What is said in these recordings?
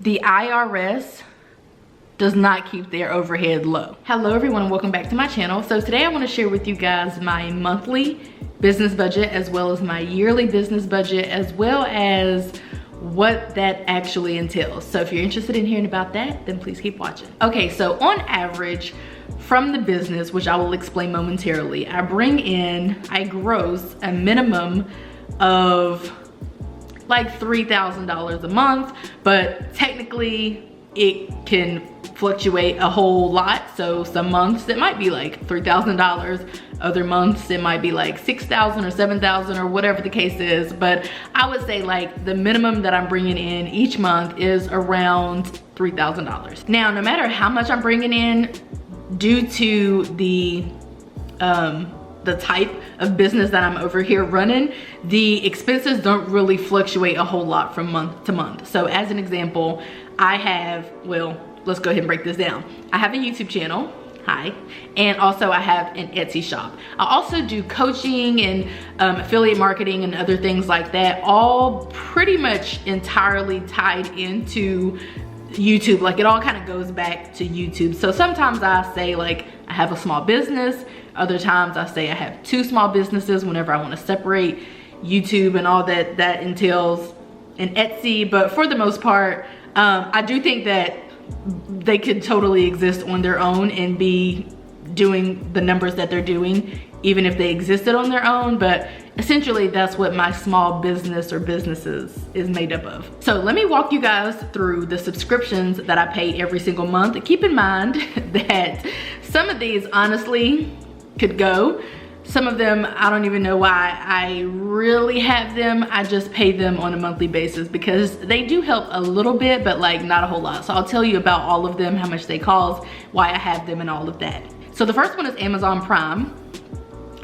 The IRS does not keep their overhead low. Hello everyone and welcome back to my channel. So today I want to share with you guys my monthly business budget as well as my yearly business budget as well as what that actually entails. So if you're interested in hearing about that, then please keep watching. Okay, so on average from the business, which I will explain momentarily, I gross a minimum of like $3,000 a month, but technically it can fluctuate a whole lot. So some months it might be like $3,000, other months it might be like $6,000 or $7,000 or whatever the case is. But I would say like the minimum that I'm bringing in each month is around $3,000. Now, no matter how much I'm bringing in, due to the type of business that I'm over here running, the expenses don't really fluctuate a whole lot from month to month. So as an example, I have, well, let's go ahead and break this down. I have a YouTube channel, hi, and also I have an Etsy shop. I also do coaching and affiliate marketing and other things like that, all pretty much entirely tied into YouTube. Like it all kind of goes back to YouTube. So sometimes I say like I have a small business, other times I say I have two small businesses whenever I want to separate YouTube and all that entails in Etsy. But for the most part, I do think that they could totally exist on their own and be doing the numbers that they're doing even if they existed on their own. But essentially that's what my small business or businesses is made up of. So let me walk you guys through the subscriptions that I pay every single month. Keep in mind that some of these honestly could go. Some of them, I don't even know why I really have them. I just pay them on a monthly basis because they do help a little bit, but like not a whole lot. So I'll tell you about all of them, how much they cost, why I have them and all of that. So the first one is Amazon Prime.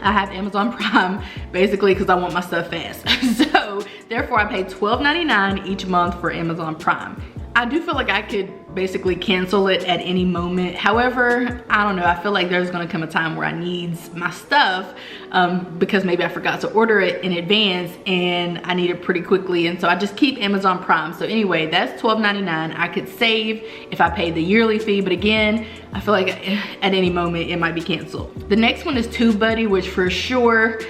I have Amazon Prime basically because I want my stuff fast. So therefore I pay $12.99 each month for Amazon Prime. I do feel like I could basically cancel it at any moment. However, I don't know, I feel like there's gonna come a time where I need my stuff because maybe I forgot to order it in advance and I need it pretty quickly. And so I just keep Amazon Prime. So anyway, that's $12.99. I could save if I pay the yearly fee, but again, I feel like at any moment it might be canceled. The next one is TubeBuddy, which for sure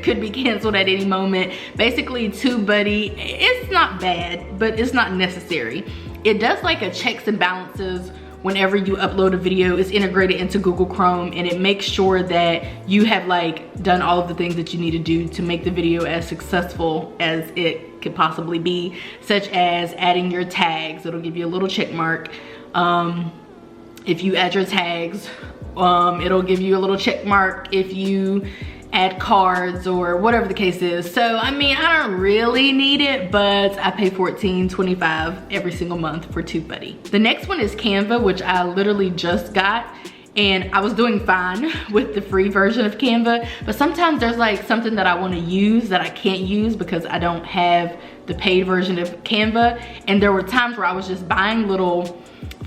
could be canceled at any moment. Basically, TubeBuddy, it's not bad, but it's not necessary. It does like a checks and balances whenever you upload a video. It's integrated into Google Chrome and it makes sure that you have like done all of the things that you need to do to make the video as successful as it could possibly be, such as adding your tags. It'll give you a little check mark. If you add your tags, it'll give you a little check mark if you add cards or whatever the case is. So I mean, I don't really need it, but I pay $14.25 every single month for TubeBuddy. The next one is Canva, which I literally just got, and I was doing fine with the free version of Canva, but sometimes there's like something that I want to use that I can't use because I don't have the paid version of Canva. And there were times where I was just buying little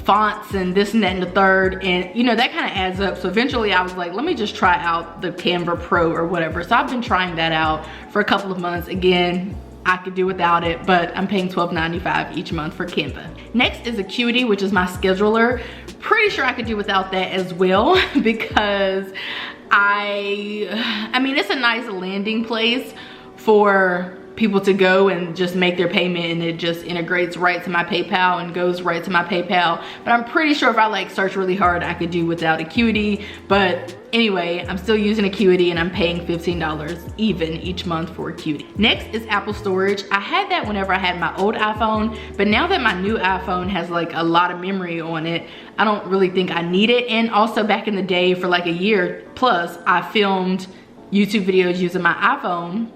fonts and this and that and the third, and you know, that kind of adds up. So eventually I was like, let me just try out the Canva Pro or whatever. So I've been trying that out for a couple of months. Again, I could do without it, but I'm paying $12.95 each month for Canva. Next is Acuity, which is my scheduler. Pretty sure I could do without that as well because I mean, it's a nice landing place for people to go and just make their payment, and it just integrates right to my PayPal and goes right to my PayPal. But I'm pretty sure if I like search really hard, I could do without Acuity. But anyway, I'm still using Acuity and I'm paying $15 even each month for Acuity. Next is Apple Storage. I had that whenever I had my old iPhone, but now that my new iPhone has like a lot of memory on it, I don't really think I need it. And also back in the day, for like a year plus, I filmed YouTube videos using my iPhone,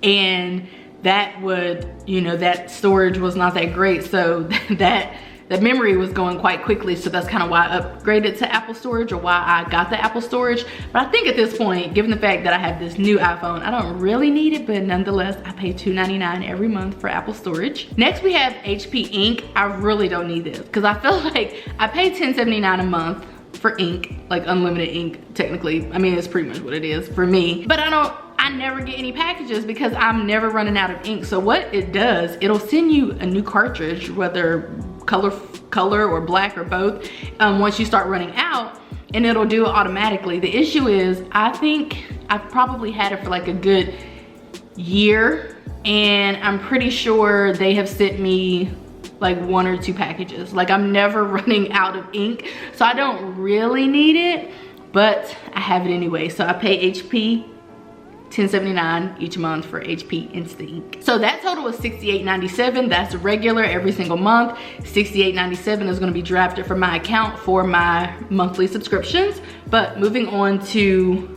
and that would, you know, that storage was not that great. So that memory was going quite quickly. So that's kind of why I upgraded to Apple Storage, or why I got the Apple Storage. But I think at this point, given the fact that I have this new iPhone, I don't really need it, but nonetheless, I pay $2.99 every month for Apple Storage. Next, we have HP Ink. I really don't need this because I feel like I pay $10.79 a month for ink, like unlimited ink technically. I mean, it's pretty much what it is for me, but I I never get any packages because I'm never running out of ink. So what it does, it'll send you a new cartridge, whether color or black or both, once you start running out, and it'll do it automatically. The issue is, I think I've probably had it for like a good year, and I'm pretty sure they have sent me like 1 or 2 packages. Like, I'm never running out of ink, so I don't really need it, but I have it anyway. So I pay HP $10.79 each month for HP Instant Ink. So that total was $68.97. That's regular every single month. $68.97 is gonna be drafted from my account for my monthly subscriptions. But moving on to,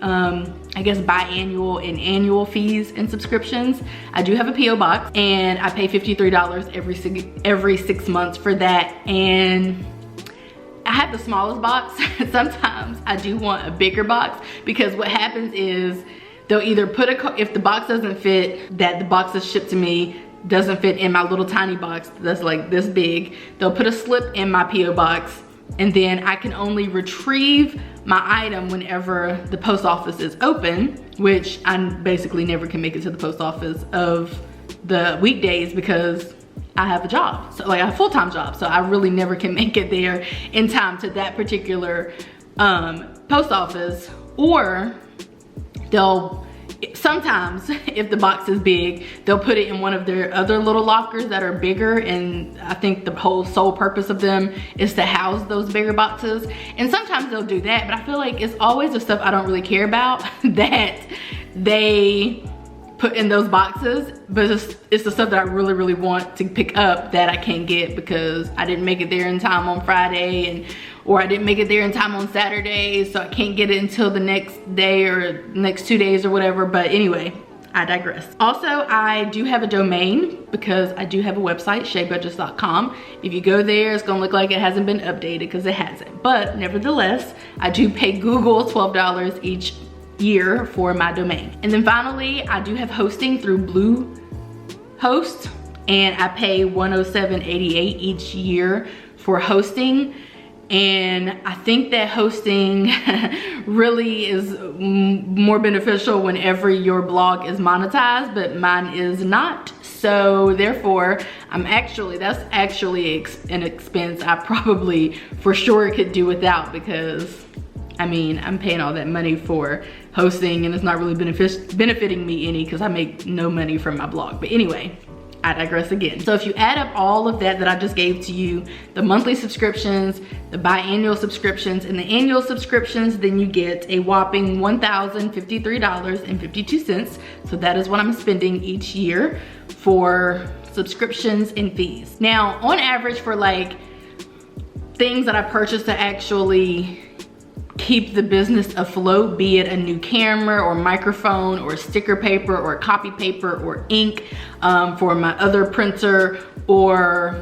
I guess, biannual and annual fees and subscriptions. I do have a PO box, and I pay $53 every 6 months for that. And I have the smallest box. Sometimes I do want a bigger box, because what happens is they'll either put if the box doesn't fit, that the box that's shipped to me doesn't fit in my little tiny box that's like this big, they'll put a slip in my PO box, and then I can only retrieve my item whenever the post office is open, which I basically never can make it to the post office of the weekdays because I have a job. So like, I have a full-time job, so I really never can make it there in time to that particular post office. Or they'll, sometimes if the box is big, they'll put it in one of their other little lockers that are bigger, and I think the whole sole purpose of them is to house those bigger boxes. And sometimes they'll do that, but I feel like it's always the stuff I don't really care about that they put in those boxes, but it's the stuff that I really, really want to pick up that I can't get because I didn't make it there in time on Friday, or I didn't make it there in time on Saturday, so I can't get it until the next day or next 2 days or whatever. But anyway, I digress. Also, I do have a domain because I do have a website, shaybudgets.com. If you go there, it's gonna look like it hasn't been updated, because it hasn't. But nevertheless, I do pay Google $12 each year for my domain. And then finally, I do have hosting through Bluehost, and I pay $107.88 each year for hosting. And I think that hosting really is more beneficial whenever your blog is monetized, but mine is not. So therefore, that's actually an expense I probably for sure could do without, because I mean, I'm paying all that money for hosting and it's not really benefiting me any, because I make no money from my blog. But anyway, I digress again. So if you add up all of that I just gave to you, the monthly subscriptions, the biannual subscriptions, and the annual subscriptions, then you get a whopping $1,053.52. So that is what I'm spending each year for subscriptions and fees. Now, on average, for like things that I purchased to actually keep the business afloat, be it a new camera or microphone or sticker paper or copy paper or ink for my other printer, or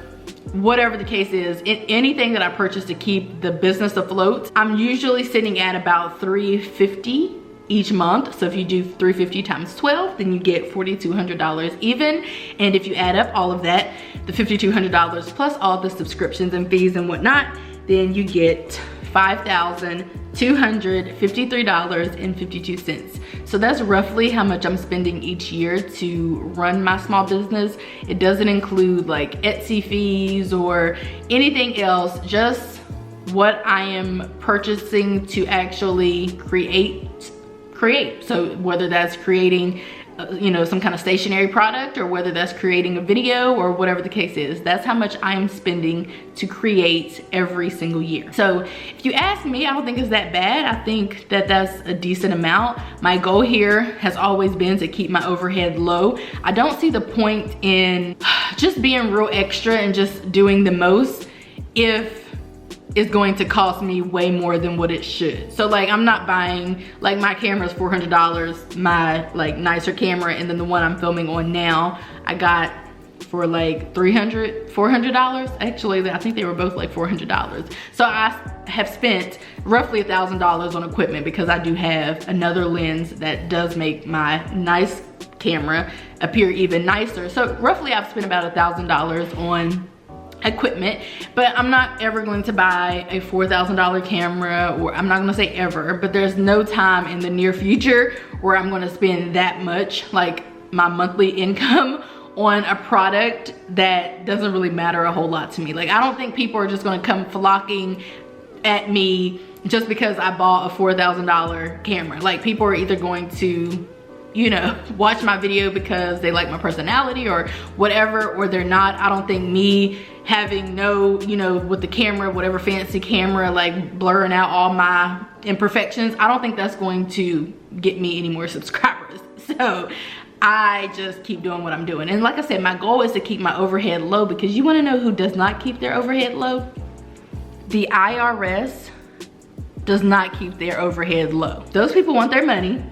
whatever the case is, anything that I purchase to keep the business afloat, I'm usually sitting at about $350 each month. So if you do 350 times 12, then you get $4,200 even. And if you add up all of that, the $5,200 plus all the subscriptions and fees and whatnot, then you get $5,253.52. So that's roughly how much I'm spending each year to run my small business. It doesn't include like Etsy fees or anything else, just what I am purchasing to actually create. So whether that's creating some kind of stationary product, or whether that's creating a video, or whatever the case is, that's how much I'm spending to create every single year. So if you ask me, I don't think it's that bad. I think that that's a decent amount. My goal here has always been to keep my overhead low. I don't see the point in just being real extra and just doing the most if it's going to cost me way more than what it should. So like, I'm not buying, like, my camera's $400, my like nicer camera, and then the one I'm filming on now, I got for like $400. Actually, I think they were both like $400. So I have spent roughly $1,000 on equipment, because I do have another lens that does make my nice camera appear even nicer. So roughly I've spent about $1,000 on equipment, but I'm not ever going to buy a $4,000 camera, or I'm not gonna say ever, but there's no time in the near future where I'm gonna spend that much, like my monthly income, on a product that doesn't really matter a whole lot to me. Like, I don't think people are just gonna come flocking at me just because I bought a $4,000 camera. Like, people are either going to, you know, watch my video because they like my personality or whatever, or they're not. I don't think me having no, you know, with the camera, whatever fancy camera, like blurring out all my imperfections, I don't think that's going to get me any more subscribers. So I just keep doing what I'm doing. And like I said, my goal is to keep my overhead low, because you wanna know who does not keep their overhead low? The IRS does not keep their overhead low. Those people want their money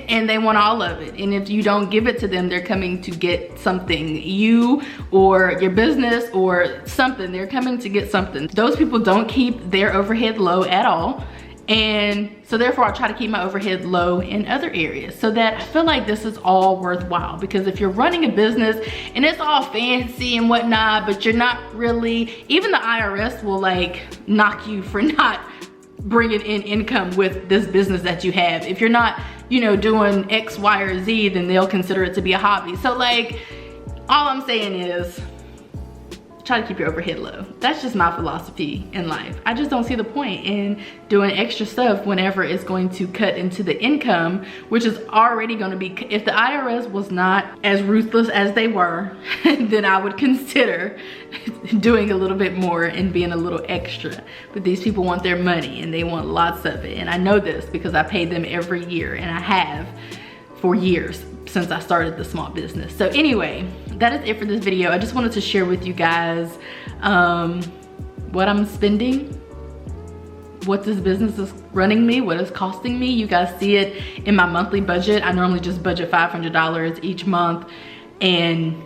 and they want all of it. And if you don't give it to them, they're coming to get something. You or your business or something, they're coming to get something. Those people don't keep their overhead low at all. And so therefore I try to keep my overhead low in other areas, so that I feel like this is all worthwhile. Because if you're running a business and it's all fancy and whatnot, but you're not really, even the IRS will like knock you for not bringing in income with this business that you have. If you're not, you know, doing X, Y, or Z, then they'll consider it to be a hobby. So like, all I'm saying is, try to keep your overhead low. That's just my philosophy in life. I just don't see the point in doing extra stuff whenever it's going to cut into the income, which is already going to be, if the IRS was not as ruthless as they were, then I would consider doing a little bit more and being a little extra. But these people want their money and they want lots of it. And I know this because I pay them every year, and I have for years since I started the small business. So anyway, that is it for this video. I just wanted to share with you guys what I'm spending, what this business is running me, what it's costing me. You guys see it in my monthly budget. I normally just budget $500 each month and,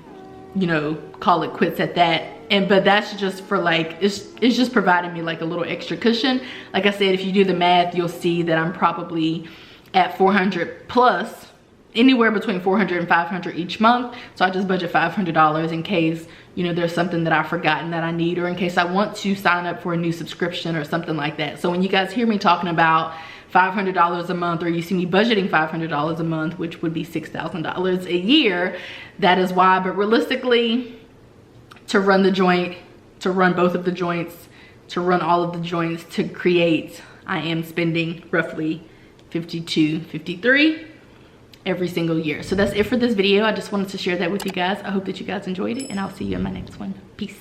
you know, call it quits at that. But that's just for like, it's just providing me like a little extra cushion. Like I said, if you do the math, you'll see that I'm probably at 400 plus, anywhere between 400 and 500 each month. So I just budget $500 in case, you know, there's something that I've forgotten that I need, or in case I want to sign up for a new subscription or something like that. So when you guys hear me talking about $500 a month, or you see me budgeting $500 a month, which would be $6,000 a year, that is why. But realistically, to run the joint, to run both of the joints, to run all of the joints, to create, I am spending roughly $52, $53 every single year. So that's it for this video. I just wanted to share that with you guys. I hope that you guys enjoyed it, and I'll see you in my next one. Peace.